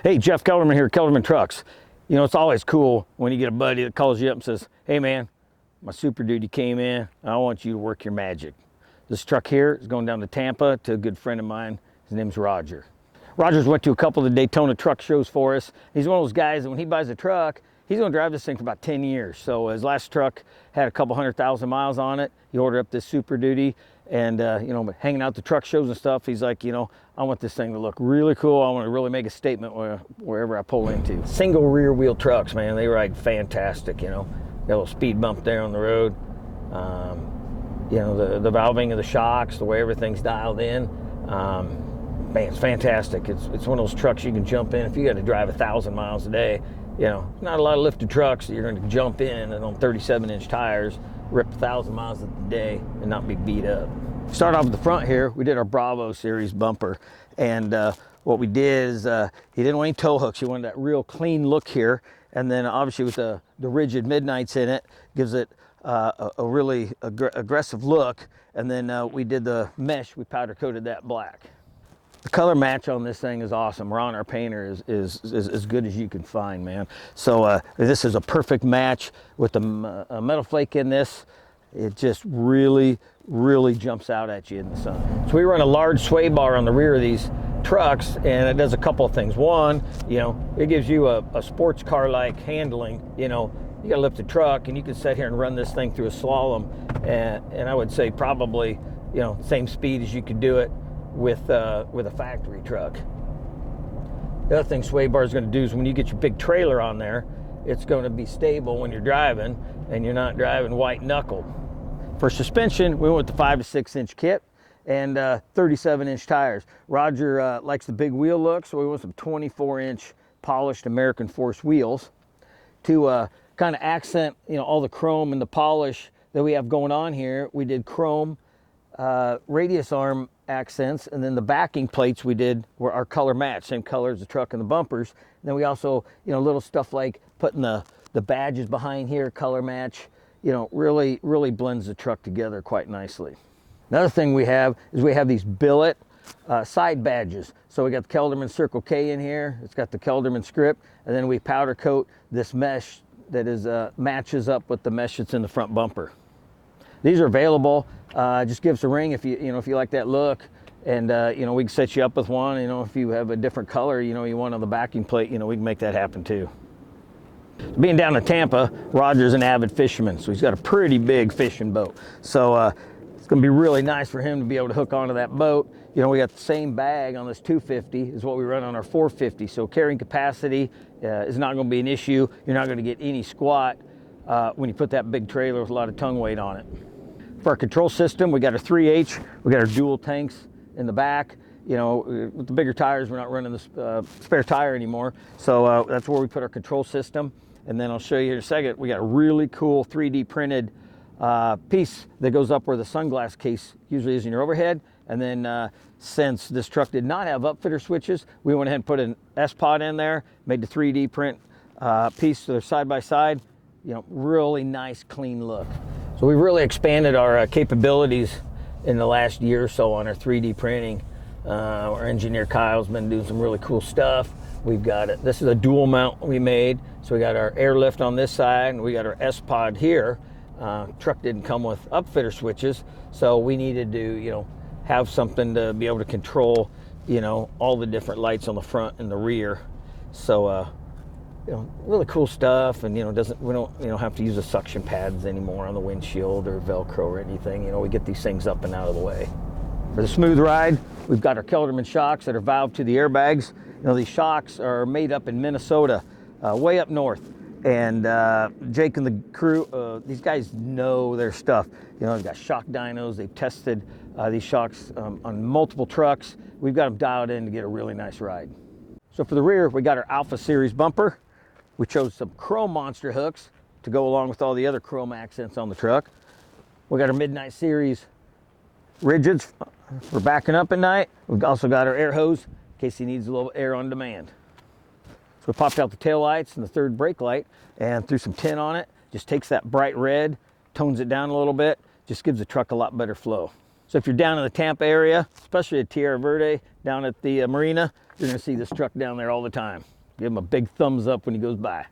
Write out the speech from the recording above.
Hey, Jeff Kelderman here, Kelderman Trucks. You know, it's always cool when you get a buddy that calls you up and says, hey man, my Super Duty came in, I want you to work your magic. This truck here is going down to Tampa to a good friend of mine. His name's Roger. Roger's went to a couple of the Daytona truck shows for us. He's one of those guys that when he buys a truck, he's gonna drive this thing for about 10 years. So his last truck had a couple 100,000 miles on it. He ordered up this Super Duty and, you know, hanging out the truck shows and stuff, he's like, you know, I want this thing to look really cool. I want to really make a statement wherever I pull into. Single rear wheel trucks, man, they ride fantastic, you know. Got a little speed bump there on the road. You know, the valving of the shocks, the way everything's dialed in. Man, it's fantastic. It's one of those trucks you can jump in if you got to drive 1,000 miles a day. You know, not a lot of lifted trucks that you're going to jump in and on 37-inch tires, rip 1,000 miles a day and not be beat up. Start off with the front here. We did our Bravo series bumper, and what we did is he didn't want any tow hooks. He wanted that real clean look here, and then obviously with the rigid midnights in it, gives it a really aggressive look. And then we did the mesh. We powder coated that black. The color match on this thing is awesome. Ron, our painter, is as good as you can find, man. So this is a perfect match with the metal flake in this. It just really jumps out at you in the sun. So we run a large sway bar on the rear of these trucks, and it does a couple of things. One, you know, it gives you a sports car like handling. You know, you got to lift the truck and you can sit here and run this thing through a slalom, and I would say probably, you know, same speed as you could do it with a factory truck. The other thing sway bar is going to do is when you get your big trailer on there, it's going to be stable when you're driving and you're not driving white knuckled. For suspension, we went with the 5 to 6 inch kit and 37-inch tires. Roger likes the big wheel look, so we went with some 24-inch polished American Force wheels to kind of accent, you know, all the chrome and the polish that we have going on here. We did chrome radius arm accents, and then the backing plates we did were our color match, same color as the truck and the bumpers. And then we also, you know, little stuff like putting the badges behind here, color match. You know, really blends the truck together quite nicely. Another thing we have is we have these billet side badges. So we got the Kelderman Circle K in here. It's got the Kelderman script, and then we powder coat this mesh that is matches up with the mesh that's in the front bumper. These are available. Just give us a ring if you if you like that look, and you know, we can set you up with one. You know, if you have a different color, you know, you want on the backing plate, you know, we can make that happen too. Being down in Tampa, Roger's an avid fisherman, so he's got a pretty big fishing boat. So it's going to be really nice for him to be able to hook onto that boat. You know, we got the same bag on this 250 as what we run on our 450, so carrying capacity is not going to be an issue. You're not going to get any squat when you put that big trailer with a lot of tongue weight on it. For our control system, we got our 3H, we got our dual tanks in the back. You know, with the bigger tires, we're not running the spare tire anymore, so that's where we put our control system. And then I'll show you in a second, we got a really cool 3D printed piece that goes up where the sunglass case usually is in your overhead. And then since this truck did not have upfitter switches, we went ahead and put an S-Pod in there, made the 3D print piece so they're side by side. You know, really nice, clean look. So we really expanded our capabilities in the last year or so on our 3D printing. Our engineer Kyle's been doing some really cool stuff. We've got it. This is a dual mount we made. So we got our airlift on this side, and we got our S-Pod here. Truck didn't come with upfitter switches, so we needed to, you know, have something to be able to control, you know, all the different lights on the front and the rear. So, you know, really cool stuff, and you know, we don't have to use the suction pads anymore on the windshield or Velcro or anything. You know, we get these things up and out of the way. For the smooth ride, we've got our Kelderman shocks that are valved to the airbags. You know, these shocks are made up in Minnesota, way up north. And Jake and the crew, these guys know their stuff. You know, they've got shock dynos. They've tested these shocks on multiple trucks. We've got them dialed in to get a really nice ride. So for the rear, we got our Alpha Series bumper. We chose some chrome monster hooks to go along with all the other chrome accents on the truck. We got our Midnight Series rigids for backing up at night. We've also got our air hose in case he needs a little air on demand. So we popped out the tail lights and the third brake light and threw some tin on it. Just takes that bright red, tones it down a little bit, just gives the truck a lot better flow. So if you're down in the Tampa area, especially at Tierra Verde, down at the marina, you're gonna see this truck down there all the time. Give him a big thumbs up when he goes by.